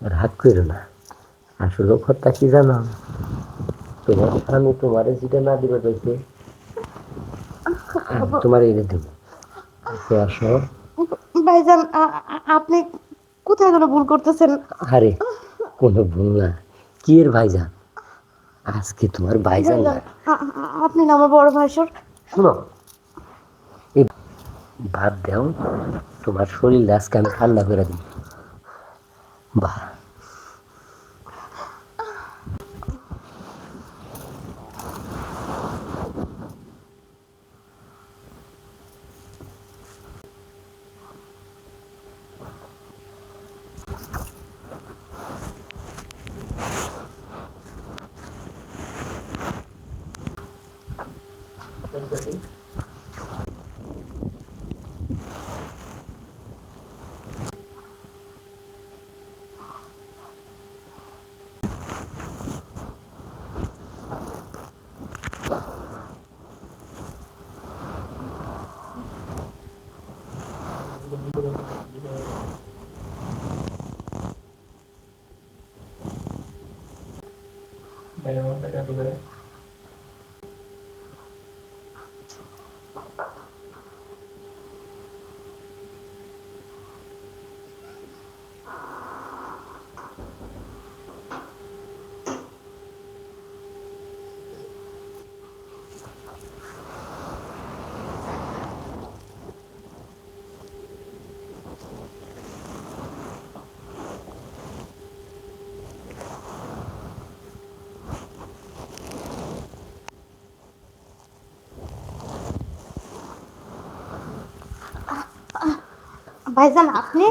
রাগ করো না, আসলে কথা কি জানো, তোমার স্বামী তোমারে যেটা না দিবে চাইছে আমি তোমার এনে দেবো। আচ্ছা, আসো। ভাইজান, আপনি কোথায় যেন ভুল করতেছেন। আরে কোনো ভুল না, কি এর ভাইজান, আজকে তোমার ভাইজান ভাইজান, না। আপনি না আমার বড় ভাইসর। শুনো, এই ভাত দাও, তোমার শরীর আজকে আমি ঠান্ডা করে দিই। বাহ, ভাইজান, আপনি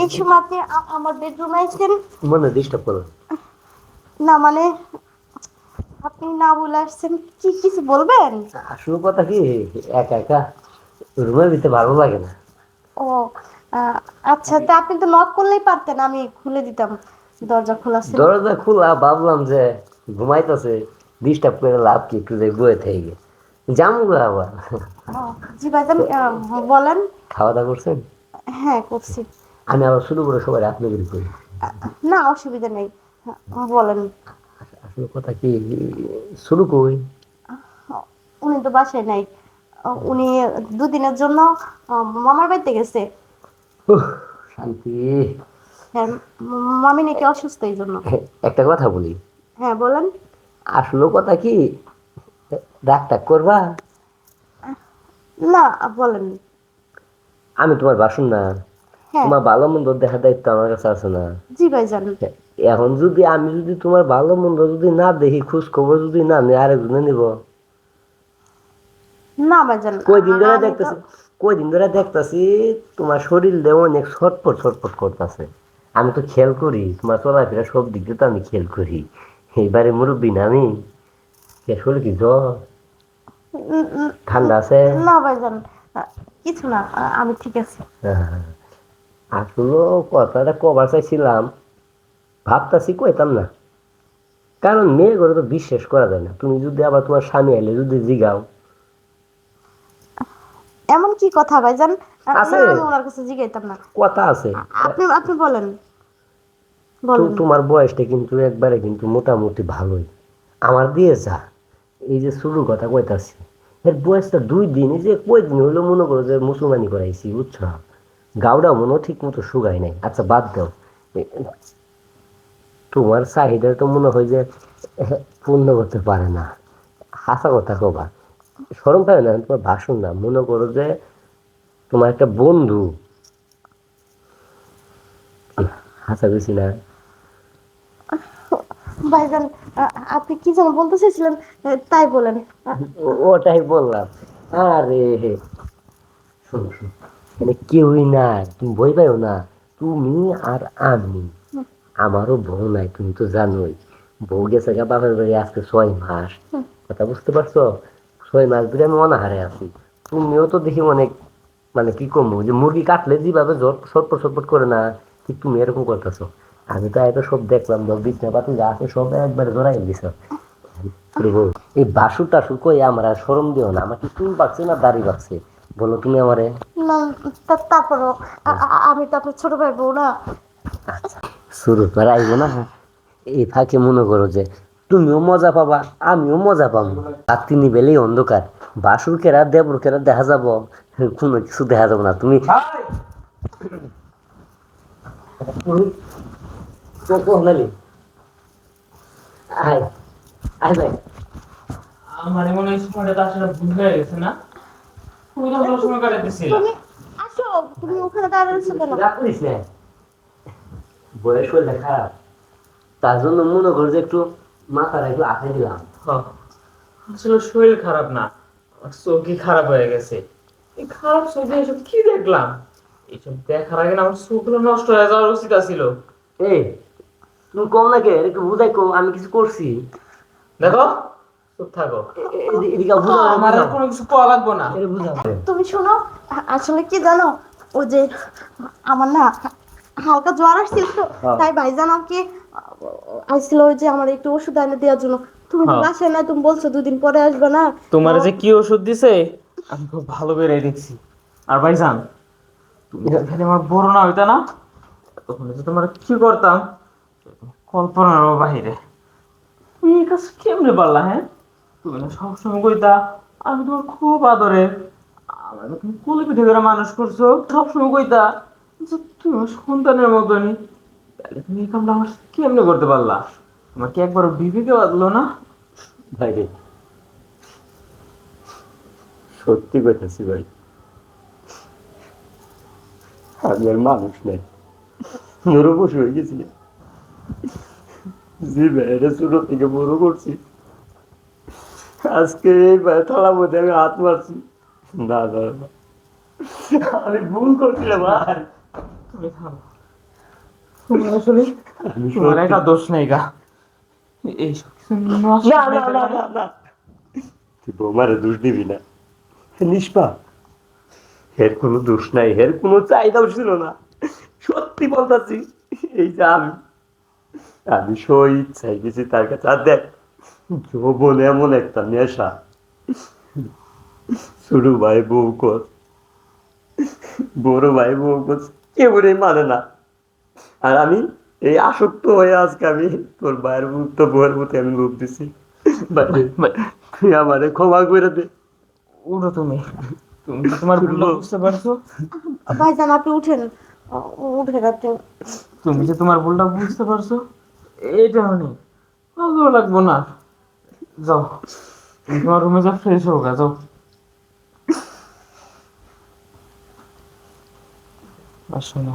এই সময় আপনি আমার বেডরুমে আছেন? মনে ডিস্টার্ব করো। না মানে, আপনি না বলে আসছেন, কি কিছু বলবেন? আসল কথা কি, একা একা রুমের ভিতরে ভালো লাগে না। ও, আহ, আচ্ছা, তা আপনি তো নক করলেই পারতেন, আমি খুলে দিতাম। দরজা খোলা ছিল। দরজা খোলা, ভাবলাম যে ঘুমাইতেছে, ডিস্টার্ব করে লাভ কি, একটু যে বয়ে থেকে জামু গো আবার। ও, জি ভাইজান, তো বলেন। খাওয়া দাওয়া করছেন? হ্যাঁ, করছি। আমি আবার শুরু করে সবাই আপনি করি করি। না, অসুবিধা নেই। হ্যাঁ, বলেন। আসলে কথা কি, শুরু কই। উনি তো বাসায় নাই। উনি দুদিনের জন্য মামার বাড়িতে গেছে। উহ, শান্তি। হ্যাঁ, মামি নাকি অসুস্থ, এই জন্য। একটা কথা বলি, হ্যাঁ, বলেন। আসলে কথা কি, রাগ টাগ করবা? না, বলেন। আমি তোমার বাসন না, হ্যাঁ। তোমার ভালো মন্দ দেখার দায়িত্ব আমার কাছে আছে না? জি ভাইজান। এখন যদি আমি যদি তোমার ভালো মন্দ যদি না দেখি, খোঁজ খবর যদি না নেই, আরেকজনে নিব? না ভাইজান, কয়দিন ধরে আমি তো। দেখতেছি, কয়দিন ধরে দেখতেছি তোমার শরীর দেহ অনেক ছটপট ছটপট করতেছে। আমি তো খেয়াল করি তোমার চলাফেরা, সব দিক দিয়ে তো আমি খেয়াল করি। এইবারে মুরব্বী না আমি, শরীর কি জ্বর, উম, উম, উম, ঠান্ডা আছে? না ভাইজান, কিছু না, আমি ঠিক আছি। হ্যাঁ, আসলে কথাটা কবার চাইছিলাম, ভাবতাছি কইতাম না, কারণ মেয়ে করে তো বিশ্বাস করা যায় না। তুমি যদি আবার তোমার স্বামী আইলে যদি জিগাও। এমন কি কথা ভাইজান? না, আছে, আমি ওনার কাছে জিগাইতাম না। কথা আছে। আপনি আপনি বলেন, তো বলেন। তোমার বয়সটা কিন্তু একবারে কিন্তু মোটামুটি ভালোই আমার দিয়ে যা। এই যে শুরু কথা কইতাছি, এর বয়সটা 2 দিন, এই যে কয়দিন হইলো মনে করো যে মুসলমানি করাইছি, বুঝছো? গাউডা মনে ঠিক মতো শুকায় নাই। আচ্ছা বাদ দাও, তোমার চাহিদা তো মনে হয় যে পূর্ণ করতে পারে না। হাসা কথা কবা, সরম পায় না তোমার ভাষণ না, মনে করো যে তোমার একটা বন্ধু। হাসা বেশি না? ভাইজান, আপনি কি যেন বলতে চাইছিলেন, তাই বলেন। ওটাই বললাম। আরে শোনো শোনো, মানে কেউই নাই, তুমি ভয় পাইও না। তুমি আর আমি, আমারও বউ নাই, তুমি তো জানোই। বউ গেছে গা বাপের বাড়ি আজকে 6 মাস। কথা বুঝতে পারছো? 6 মাস ধরে আমি অনাহারে আছি। তুমিও তো দেখি অনেক, মানে কি কমবো, যে মুরগি কাটলে যেভাবে ছটপট ছটপট করে না, ঠিক তুমি এরকম করতেছো। আমি তো এত সব দেখলাম, বিছনা পাতি যা আছে সব একবারে জড়াই দিছ। এই বাসু টাসু কই আমার আর শরম দিও না। আমার কি চুল পাকছে না দাড়ি পাকছে, বলো তুমি আমারে। না, তারপরও আমি তো আপনার ছোট ভাই বউ না। আচ্ছা শুরু করে আইব না, এই ফাঁকে মনে করো যে তুমিও মজা পাবা আমিও মজা পাবো। আর তিনি বেলেই অন্ধকার, বাসুর কেরা দেবর কেরা দেখা যাব, কোনো কিছু দেখা যাবো না। তুমি আয় আয় ভাই। আমার মনে হয় সময়টা তো আসলে ভুল হয়ে গেছে না? তুমি তো ভালো সময় কাটাইতেছিলা। তুমি আসো, তুমি ওখানে দাঁড়াচ্ছো কেন? রাগ করিস না, বয়স হলে খারাপ, তার জন্য মনে করো যে একটু মাথাটা একটু আঁকে দিলাম। হ্যাঁ, আসলে শরীর খারাপ না, আমার চোখই খারাপ হয়ে গেছে। এই খারাপ চোখে এসব কি দেখলাম? এইসব দেখার আগে না আমার চোখগুলো নষ্ট হয়ে যাওয়ার উচিত ছিল। এই তুমি কম না কে, একটু বুঝাই কম, আমি কিছু করছি? দেখো, চুপ থাকো। এদিকে বুঝাও, আমার আর কোনো কিছু পাওয়া লাগবো না। এটা বুঝাও। তুমি শোনো, আসলে কি জানো, ও যে আমার না হালকা জ্বর আসছিল তো, তাই ভাইজান আমাকে আসছিল ওই যে আমার একটু ওষুধ এনে দেওয়ার জন্য। তুমি তো হ্যাঁ। বাসায় না, তুমি বলছো দুদিন পরে আসবে না। তোমার যে কি ওষুধ দিছে আমি খুব ভালো করে দেখছি। আর ভাইজান, তুমি যদি আমার বড় না হইতা না, তখন যে তোমার কি করতাম কল্পনারও বাহিরে। তুমি এই কাজ কেমনে পারলা? হ্যাঁ, তুমি না সবসময় কইতা আমি তোমার খুব আদরের, আমাকে তুমি কোলে পিঠে করে মানুষ করছো। সবসময় কইতা যে তুমি আমার সন্তানের মতনই। তাহলে তুমি এই কামটা আমার সাথে কেমনে করতে পারলা? তোমার কি একবার বিবেকে বাঁধলো না? ভাই রে, সত্যি কইতেছি ভাই, আমি আর মানুষ নাই, নরবশ হয়ে গেছি। জি ভাই, এটা ছোট থেকে বড় করছি, আজকে এই থালার মধ্যে আমি হাত মারছি। না না না, আমি ভুল করছিলাম ভাই। তুমি থামো। তোমার আসলে আমি তোমার সত্যি- একা দোষ নেই গা, এইসব কিছু নষ্ট না করে না না ফেলে। না না, তুই বৌমারে দোষ দিবি না, নিষ্পাপ, এর কোনো দোষ নাই, এর কোনো চাহিদাও ছিল না। সত্যি বলতেছি, এই যে আমি আমি সই ইচ্ছাই গেছি তার কাছে। আর দেখ, যৌবন এমন একটা নেশা, ছোট ভাই বউ কর, বড় ভাই বউ কর, কেউ রে মানে না। আর আমি এই আসক্ত হয়ে আজকে আমি তোর ভাইয়ের তো বউয়ের প্রতি আমি লোভ দিছি। ভাই, ভাই, তুই আমারে ক্ষমা করে দে। উঠো তুমি। তুমি কি তোমার ভুলটা বুঝতে পারছো? ভাইজান আপনি উঠেন, উঠে আপনি। তুমি যে তোমার ভুলটা বুঝতে পারছো, এটা অনেক ভালো লাগবো না। যাও, তুমি তোমার রুমে যা, ফ্রেশ হোক, যাও। আর শোনো,